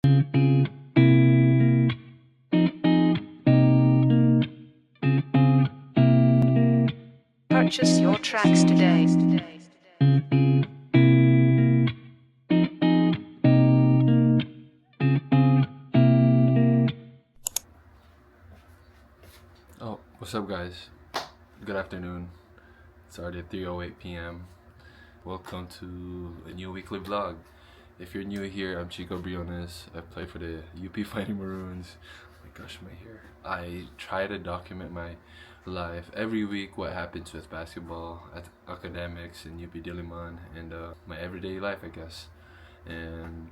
Purchase your tracks today. Oh, what's up guys? Good afternoon. It's already 3:08 p.m. Welcome to a new weekly vlog. If you're new here, I'm Chico Briones. I play for the UP Fighting Maroons. Oh my gosh, my hair. I try to document my life every week, what happens with basketball, academics, and UP Diliman, and my everyday life, I guess. And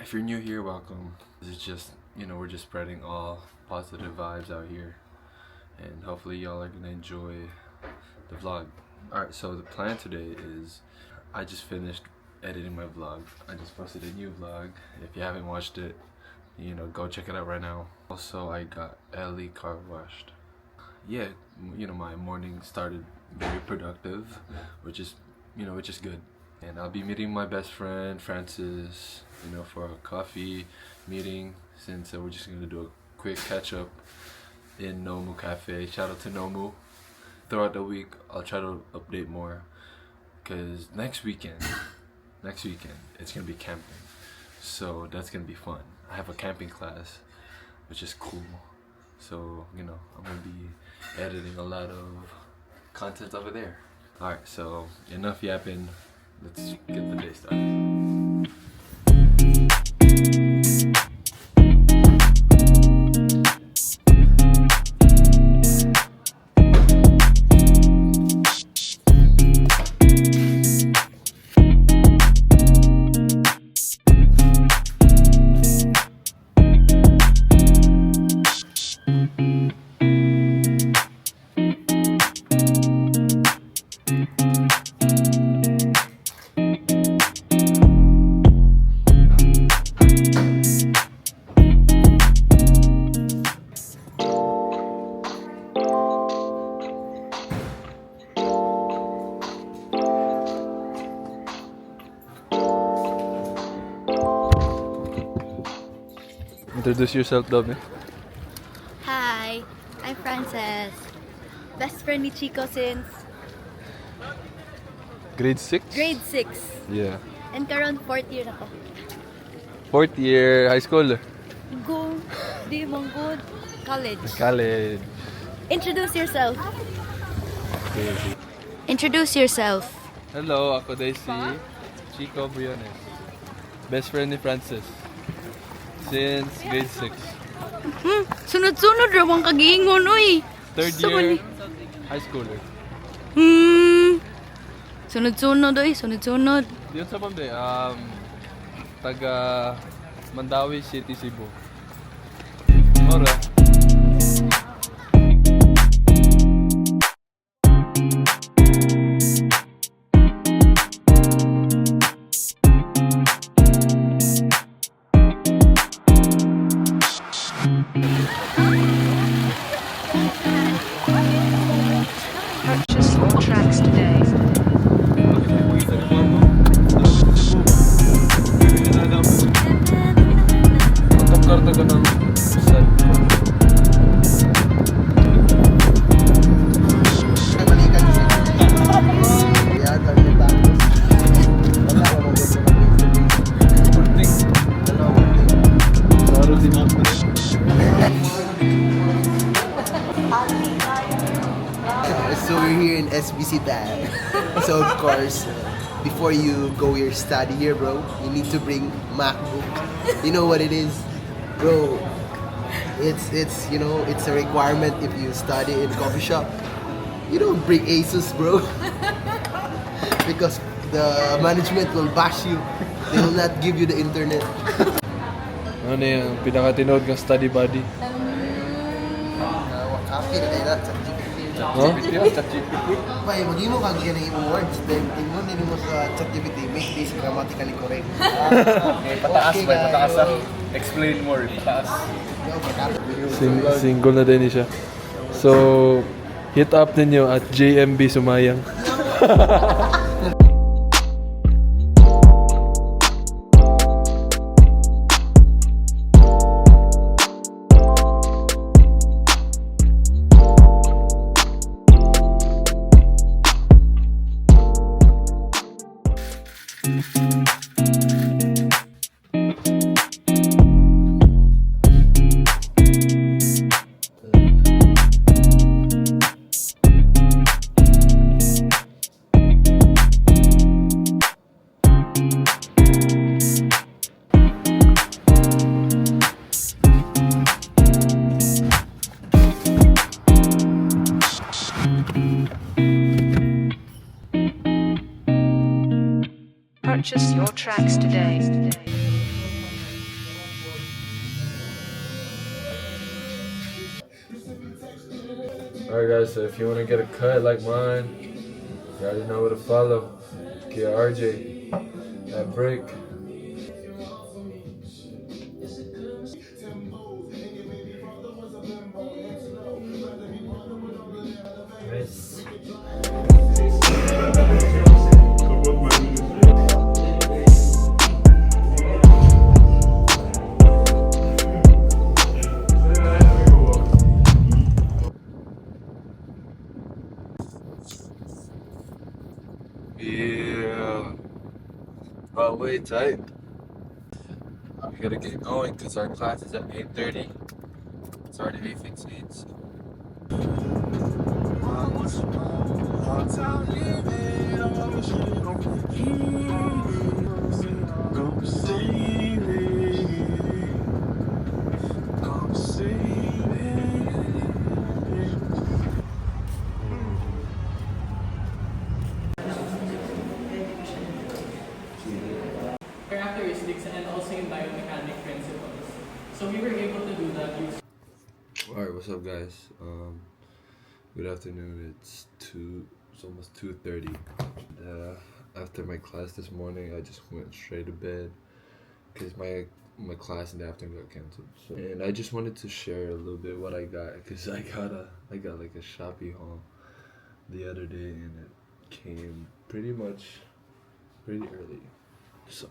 if you're new here, welcome. This is just, we're just spreading all positive vibes out here. And hopefully y'all are gonna enjoy the vlog. Alright, so the plan today is I just finished editing my vlog. I just posted a new vlog. If you haven't watched it, go check it out right now. Also, I got Ellie car washed. Yeah, my morning started very productive, which is good. And I'll be meeting my best friend Francis, for a coffee meeting, since we're just gonna do a quick catch up in Nomu Cafe. Shout out to Nomu. Throughout the week, I'll try to update more, because next weekend, it's gonna be camping, so that's gonna be fun. I have a camping class, which is cool. So I'm gonna be editing a lot of content over there. Alright, so enough yapping. Let's get the day started. Introduce yourself, Dome. Hi, I'm Frances. Best friend ni Chico since Grade 6? grade 6. Yeah. And karon 4th year na ko. 4th year high school. Go, di mong good. College. College. Introduce yourself. Okay. Introduce yourself. Hello, ako day si Chico Briones. Best friend ni Francis. Since grade 6. Sunod-sunod rawang kagingon, uy. 3rd year high schooler. Sunod-sunod, uy. Sunod-sunod. Yun sa pamde, taga Mandawi City, Cebu. Ora. Purchase your tracks today. Karta ko ng sal. So we're here in SBC Band. So of course, before you go your study here, bro, you need to bring MacBook. You know what it is, bro? It's a requirement if you study in coffee shop. You don't bring Asus, bro, because the management will bash you. They will not give you the internet. Ano yung pinaka-tinood kang study buddy? Wakaki na tayo na, ChatGPT. Pay, mag mo kang ganang yung words. Then, tingnan din mo sa ChatGPT, make this grammatically correct. Okay, pataas ba? Pataas ah. Explain more, pataas. Single na din siya. So, hit up ninyo at JMB Sumayang. tracks today. Alright guys, so if you want to get a cut like mine, you already know where to follow. Get RJ at Brick. Yes. Yeah. Oh, wait, tight. We gotta get going because our class is at 8:30. It's already 8:15. So. Characteristics and also in biomechanic principles. So we were able to do that using Alright, what's up guys? Good afternoon. It's almost 2:30. After my class this morning, I just went straight to bed because my class in the afternoon got canceled. So, and I just wanted to share a little bit what I got because I got like a Shopee haul the other day and it came pretty early. So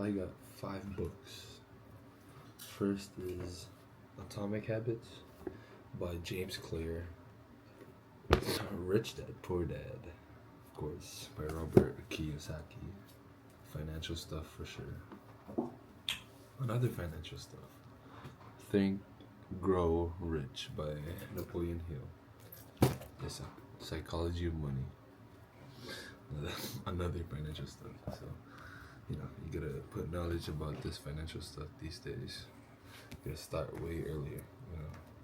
I got 5 books. First is Atomic Habits by James Clear. Rich Dad, Poor Dad, of course, by Robert Kiyosaki. Financial stuff for sure. Another financial stuff. Think, Grow Rich by Napoleon Hill. It's a Psychology of Money. Another financial stuff. So, you gotta put knowledge about this financial stuff these days. You gotta start way earlier.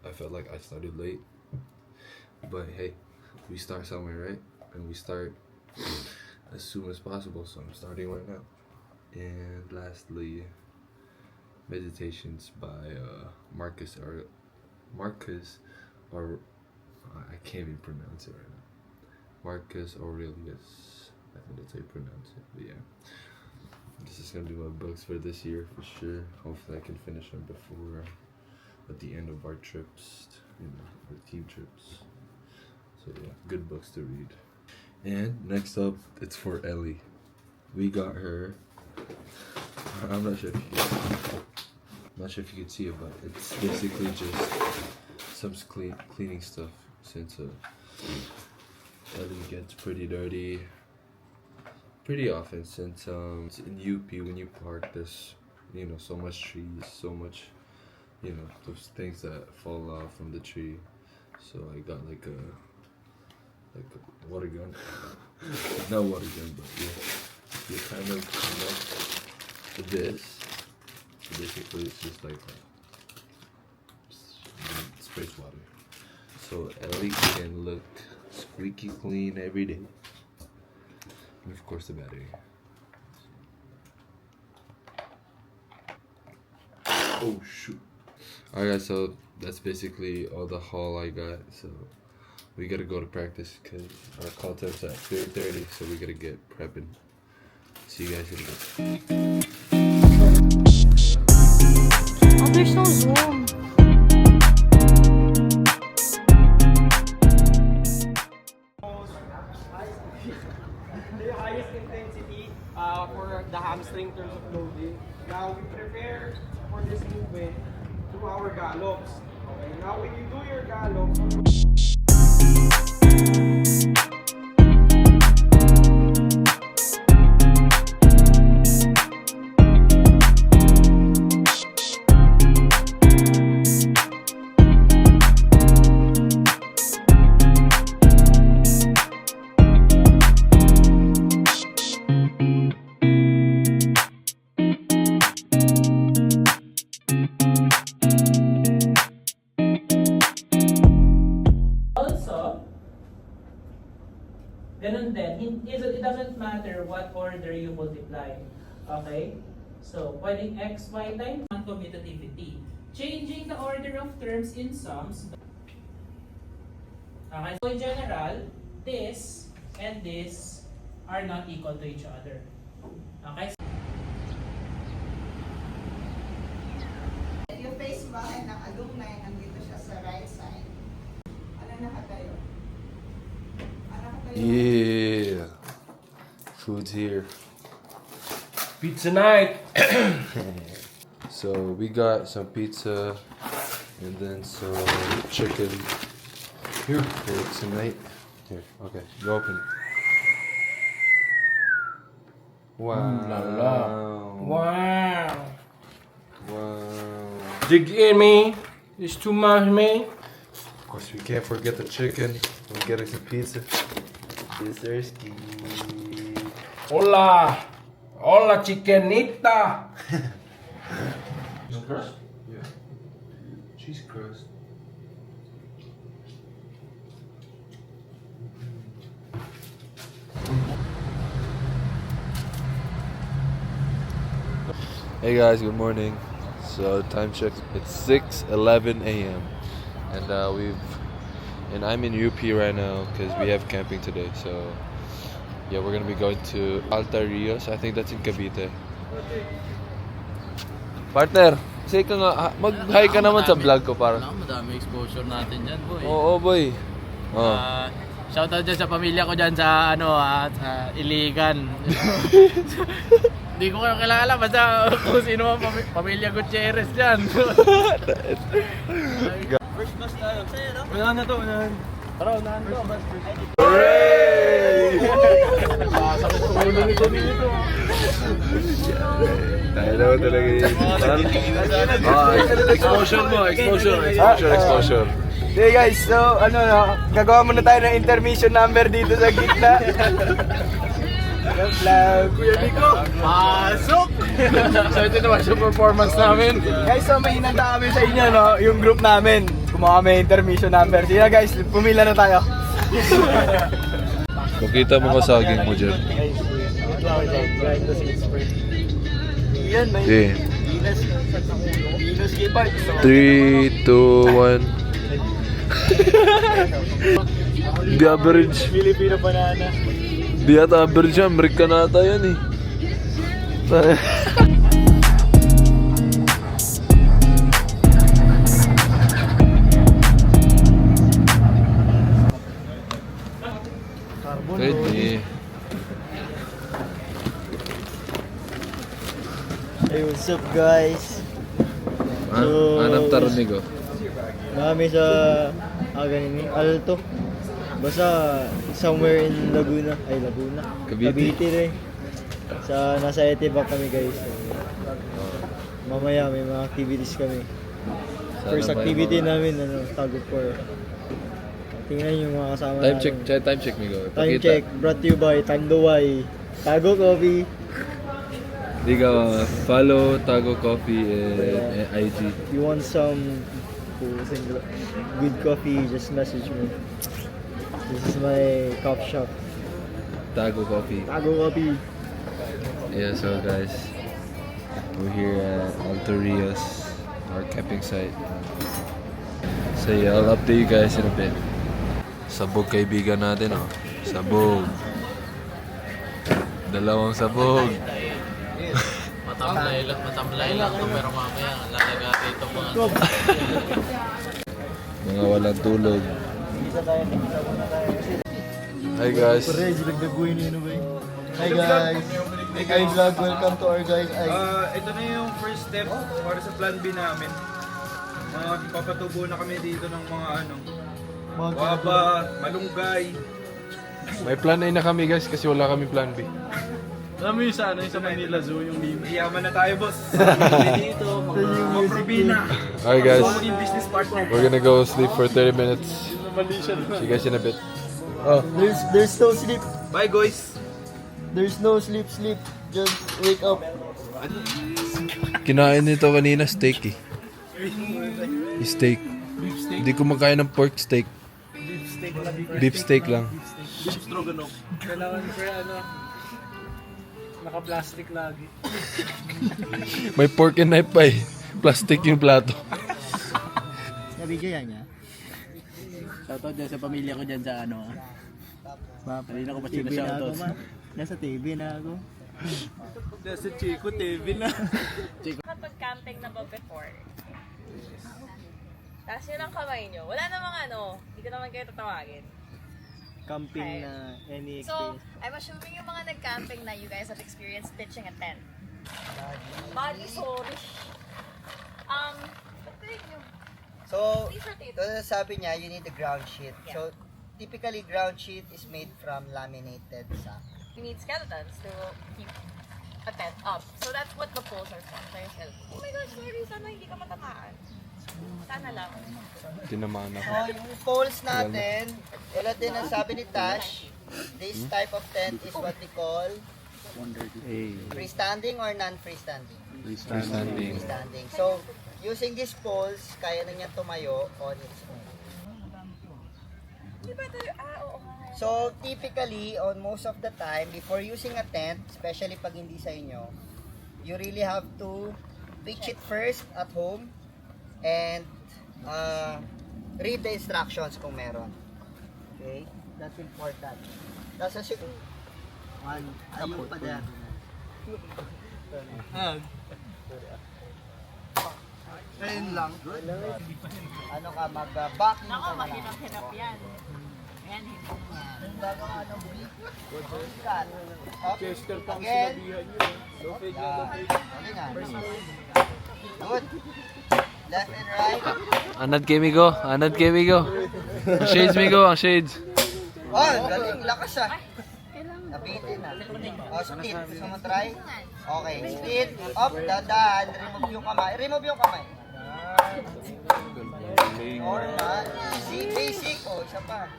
I felt like I started late, but hey, we start somewhere, right? And we start as soon as possible. So I'm starting right now. And lastly, Meditations by Marcus, or I can't even pronounce it right now. Marcus Aurelius, I think that's how you pronounce it. But yeah, this is gonna be my books for this year for sure. Hopefully I can finish them before at the end of our trips, our team trips. So yeah, good books to read. And next up, it's for Ellie. We got her. I'm not sure if you can see it, but it's basically just some cleaning stuff since Ellie gets pretty dirty pretty often since it's in UP when you park there's so much trees, so much those things that fall off from the tree. So I got like a water gun. Not water gun, but yeah, you kind of connect this. So basically it's just like sprays water, so Ellie can look squeaky clean every day. And of course the battery. Oh shoot. Alright guys, so that's basically all the haul I got. So we gotta go to practice because our call time's at 3:30, so we gotta get prepping. See you guys in a bit. Oh, there's no Zoom. the highest intensity for the hamstring in terms of loading. Now we prepare for this movement through our gallops. Okay, now when you do your gallops, matter what order you multiply. Okay? So, pwedeng x, y times non-commutativity. Changing the order of terms in sums. Okay, so in general, this and this are not equal to each other. Okay? Yung face bahay ng alumni, nandito siya sa right side. Ano nakatayo? Ano nakatayo? Yeah. Food's here. Pizza night. So we got some pizza and then some chicken. Here for tonight. Here, okay, you open it. Wow. Wow. Wow. Dig in, me. It's too much, man. Of course, we can't forget the chicken. We're getting some pizza. Thirsty. Hola. Hola, chickenita. Crust? Yeah. Cheese crust. Hey guys, good morning. So time check, it's 6:11 a.m. and I'm in UP right now because we have camping today. So yeah, we're gonna be going to Alta Rios. I think that's in Cavite. Partner, say ka nga, mag-hi ka naman sa vlog ko para. Madami exposure natin dyan, boy. Oo, boy. Oh. Shoutout dyan sa pamilya ko dyan sa, sa Iligan. Hindi ko kayo kilala, basta kung sino ang pamilya Gutierrez dyan. First bus tayo. Unahan na to, unahan. Tara, unahan to. Hooray! Tayo naman talaga yun. Exposure. Hey guys, so gagawa muna tayo ng intermission number dito sa gitna. Kuya Nico, pasok! So ito naman yung performance namin. Guys, so may hinanda kami sa inyo, no? Yung group namin. Kumuha kami intermission number. Sige na guys, pumila na tayo. Kung kita mo kasaging mo dyan. Yan, may Okay. Venus Gipart. 3, 2, 1. Di average. Filipino banana. Di ata average yan. Amerika na ata yan eh. Pwede. Hey, what's up guys? Anong tarunigo? Marami sa ganini, Alto. Basta somewhere in Laguna, Cavite rin. Nasa Etibac kami guys. So, mamaya may mga activities kami. First activity namin, Tago for. Tingnan yung mga kasama Time namin. check, time check, Migo. Time check, brought to you by Tanduay, Tago Coffee. Di ka follow Tago Coffee and IG. If you want some good coffee, just message me. This is my coffee shop. Tago Coffee. Tago Coffee. Yeah, so guys, we're here at Alta Rios, our camping site. So yeah, I'll update you guys in a bit. Sabog kaibigan natin, oh. Sabog. Dalawang sabog. Matamlay lang to, pero mamaya lalagay ito mga Mga walang tulog. Hi guys. Hi guys. Hi vlog, welcome to our guys. Ito na yung first step para sa plan B namin. Papatubo na kami dito ng mga waba, malunggay. May plan A na kami guys kasi wala kami plan B. Alam mo yung sa Manila Zoo, yung meme. Iyaman na tayo, boss. Dito, mga probina. Alright guys, Maging business partner. we're gonna go sleep for 30 minutes. See you guys in a bit. Oh, there's no sleep. Bye, guys. There's no sleep. Just wake up. Kinain nito kanina steak eh. Steak. Hindi ko makain ng pork steak. Beef steak lang. Kailangan Naka-plastic lagi. May fork and knife pa eh. Plastic yung plato. Nabigyan niya. Shoutout dyan sa pamilya ko dyan sa ano. Kanina ko pa TV na ako, shoutout. ma. Nasa TV na ako. Nasa Chico, TV na. Kapag-camping na ba before? Tapos yun ang kamay nyo. Wala namang ano, hindi ko naman kayo tatawagin. Camping Okay. na any So, experience. I'm assuming yung mga nag-camping na you guys have experienced pitching a tent. Body, sorry. Pagkain nyo. So, Please rotate. sabi niya, you need a ground sheet. Yeah. So, typically, ground sheet is made from laminated sack. You need skeletons to keep a tent up. So that's what the poles are for. So yung skeleton. Oh my gosh, sorry. Sana hindi ka matamaan. Sana lang. Tinamaan ako. So, yung poles natin, tulad din ang sabi ni Tash, this type of tent is what we call freestanding or non-freestanding? Freestanding. Freestanding. So, using these poles, kaya na niya tumayo on its own. Di ba ito? Oo nga. So, typically, on most of the time, before using a tent, especially pag hindi sa inyo, you really have to pitch it first at home and read the instructions kung meron. Okay? That's important. Tapos as you... Ayun pa dyan. Ayun lang. Ano ka, mag-backing ka na lang. Mahirap yan. Ayan, hindi Cut. Up. Chester pang Again. sinabihan nyo. Good. Left and right. Anad kay Migo. Anad kay Migo. Ang shades Migo. Ang shades. Oh, galing. Lakas ah. Nabitin na. Oh, split. Gusto mo try? Okay. Split. Up. Dadaan. Remove yung kamay. Remove yung kamay. Normal. Easy. Basic. Oh, isa pa.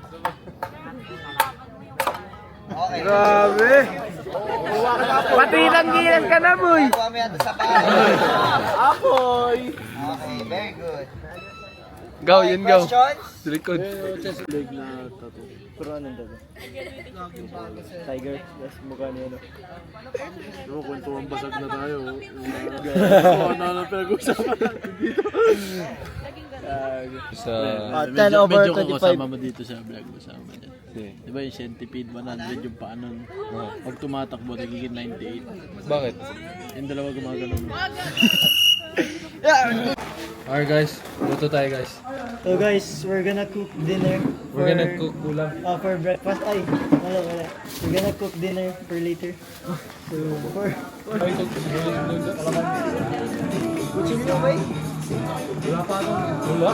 Okay. Grabe! Pati lang gilas ka na, boy! Kuha mo yan sa bahay. Apoy! Okay. Very good. Go, yun go. Questions? Sa likod. Leg na tattoo. Pero anong tattoo? Tiger. Yes, mukha niya no. Pero kwentuhan basag na tayo. Ano na pinag-usapan natin dito? Sa... 10 over Medyo ko 25. kasama mo dito sa vlog mo sa amin. Diba yung centipede 100 yung paano pag tumatakbo nagiging 98. Bakit? Yung dalawa gumagano'n. Alright guys, luto tayo guys. So guys, we're gonna cook dinner. We're gonna cook ulam. For breakfast. Ay, wala. We're gonna cook dinner for later. So, for... Kutsilyo ba eh? Wala pa ako. Wala?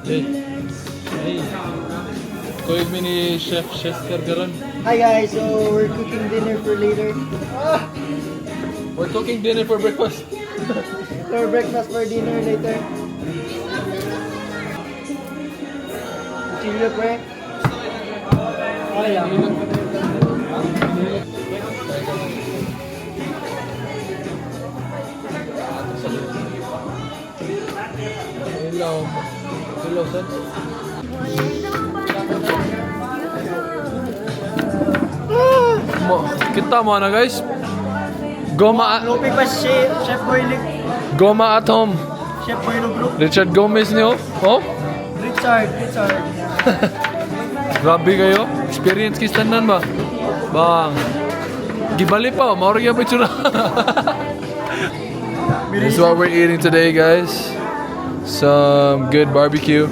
Hey. Hey. Kuig mi ni Chef Chester garon. Hi guys, so we're cooking dinner for later. We're cooking dinner for breakfast. For breakfast, for dinner later. Chilio pre. Oh yeah. Hello. Hello, sir. Kita mo na guys. Goma Lopi pa Chef Boy Goma at home. Chef Boy Group. Richard Gomez niyo. Oh? Richard. Grabe kayo. Experience kistanan ba? Bang. Gibali pa, mauro gyud picture. This is what we're eating today, guys. Some good barbecue.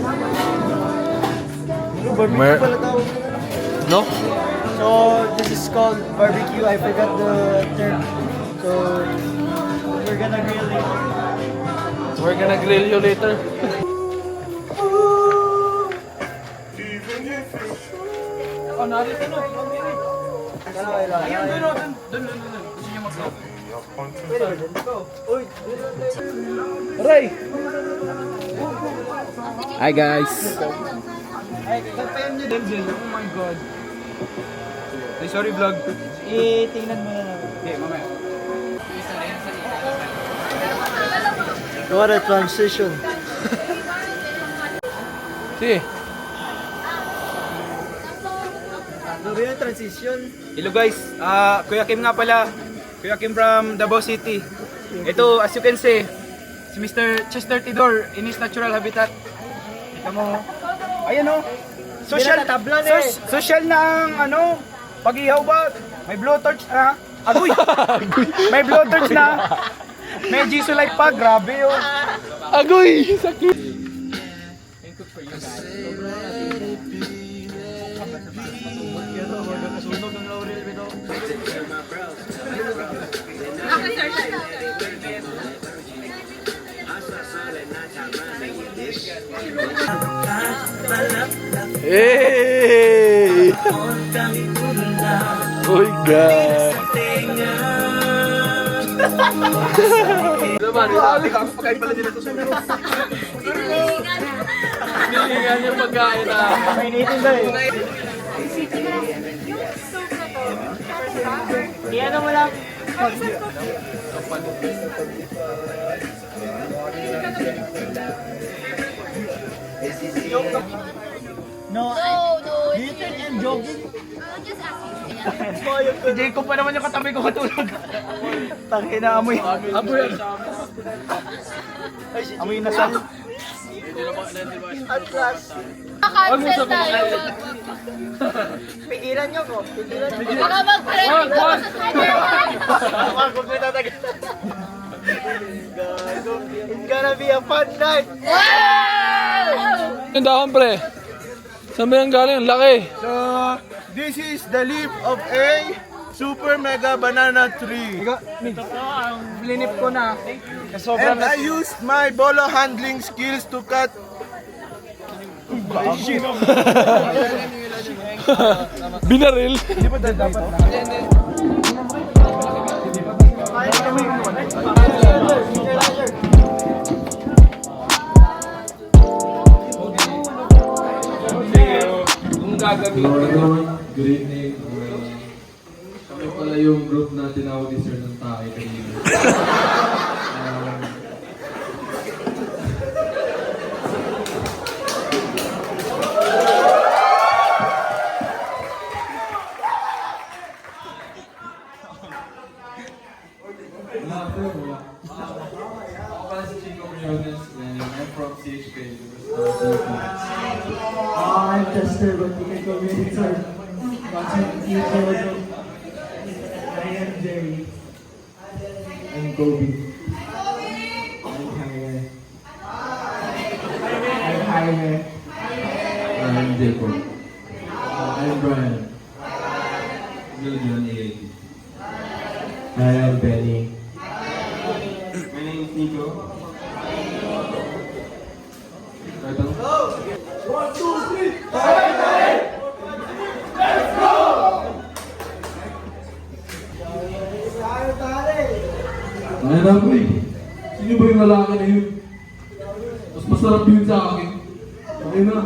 Mer- no? So this is called barbecue. I forgot the term. So we're gonna grill later. We're gonna grill you later. Oh, narito no. Ayun, doon. Gusto niyo mag-go? Ray! Hi guys. Oh my God. Ay, sorry vlog. Tingnan mo na lang. Okay, mamaya. What a transition. Sige. Ano yung transition? Hello guys, Kuya Kim nga pala. Kuya Kim from Davao City. Ito, as you can see, si Mr. Chester Tidor in his natural habitat. Kita mo. Ayan o. Social na ang ano, pag-ihaw ba? May blowtorch na. Agoy! May blowtorch na. May Jisoo light pa. Grabe yun. Agoy! Sakit! Hey! Oh my God! Pagkain pala nila ito sa ulo. Nilingan yung pagkain na. Mainitin ba eh? Iyan mo lang. No, do you think I'm jogging? Just asking. Si Jacob pa naman yung katabi ko katulog. Tangin na amoy. Amoy nasal. At last. Cancel tayo. Pigilan nyo ko. Pigilan nyo. Baka mag-trending ako sa Twitter. Huwag mo tatagal. It's gonna be a fun night. Yung dahon pre. Saan ba yung galing? Ang laki. So, this is the leaf of a super mega banana tree. Ito po ang linip ko na. And I used my bolo handling skills to cut. Binaril. Hindi ba dapat na? Kung gagamitin good evening. Kami pala yung group na tinawag ni Sir ng tae kanina. Ako pala si Chico Briones and I'm from CHK. I'm Chester, but you can call me Richard. I am Jerry. I'm Kobe. I'm Jaime. I'm Jaime. I'm Jacob. I'm Brian. Million AAD. I am Benny. My name is Nico. Ay na po eh. Sino ba yung lalaki na yun? Mas masarap yun sa akin. Okay na.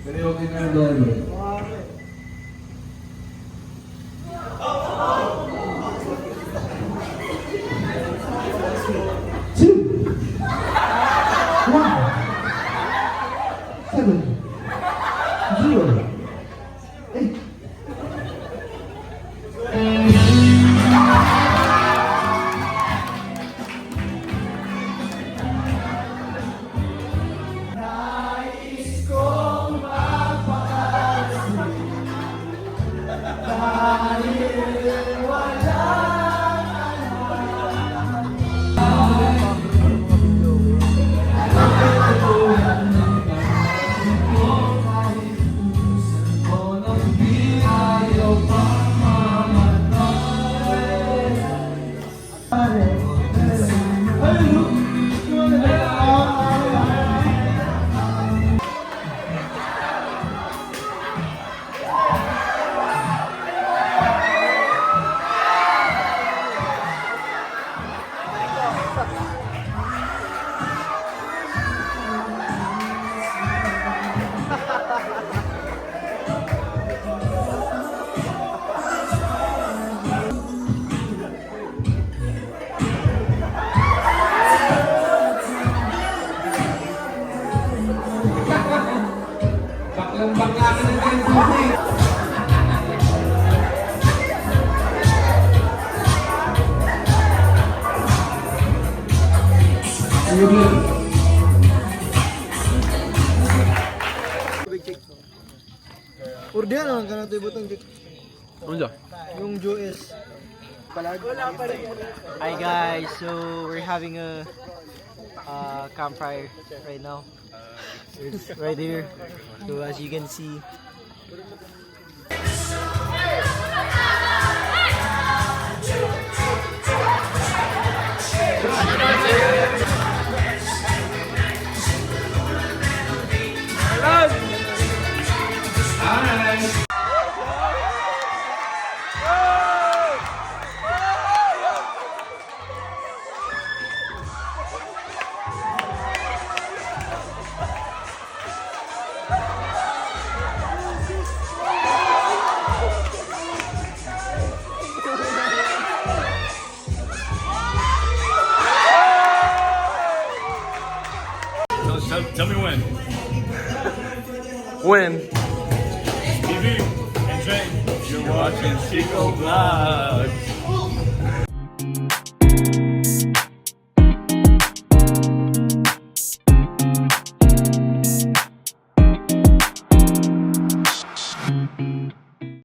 Pero okay na yung driver. Ordeal naman ka na ito ibutang Jake. Ano Yung Joes. Hi guys, so we're having a campfire right now. It's right here. So as you can see, Tell me when. When? TV and Jane. You're watching Chico Vlogs.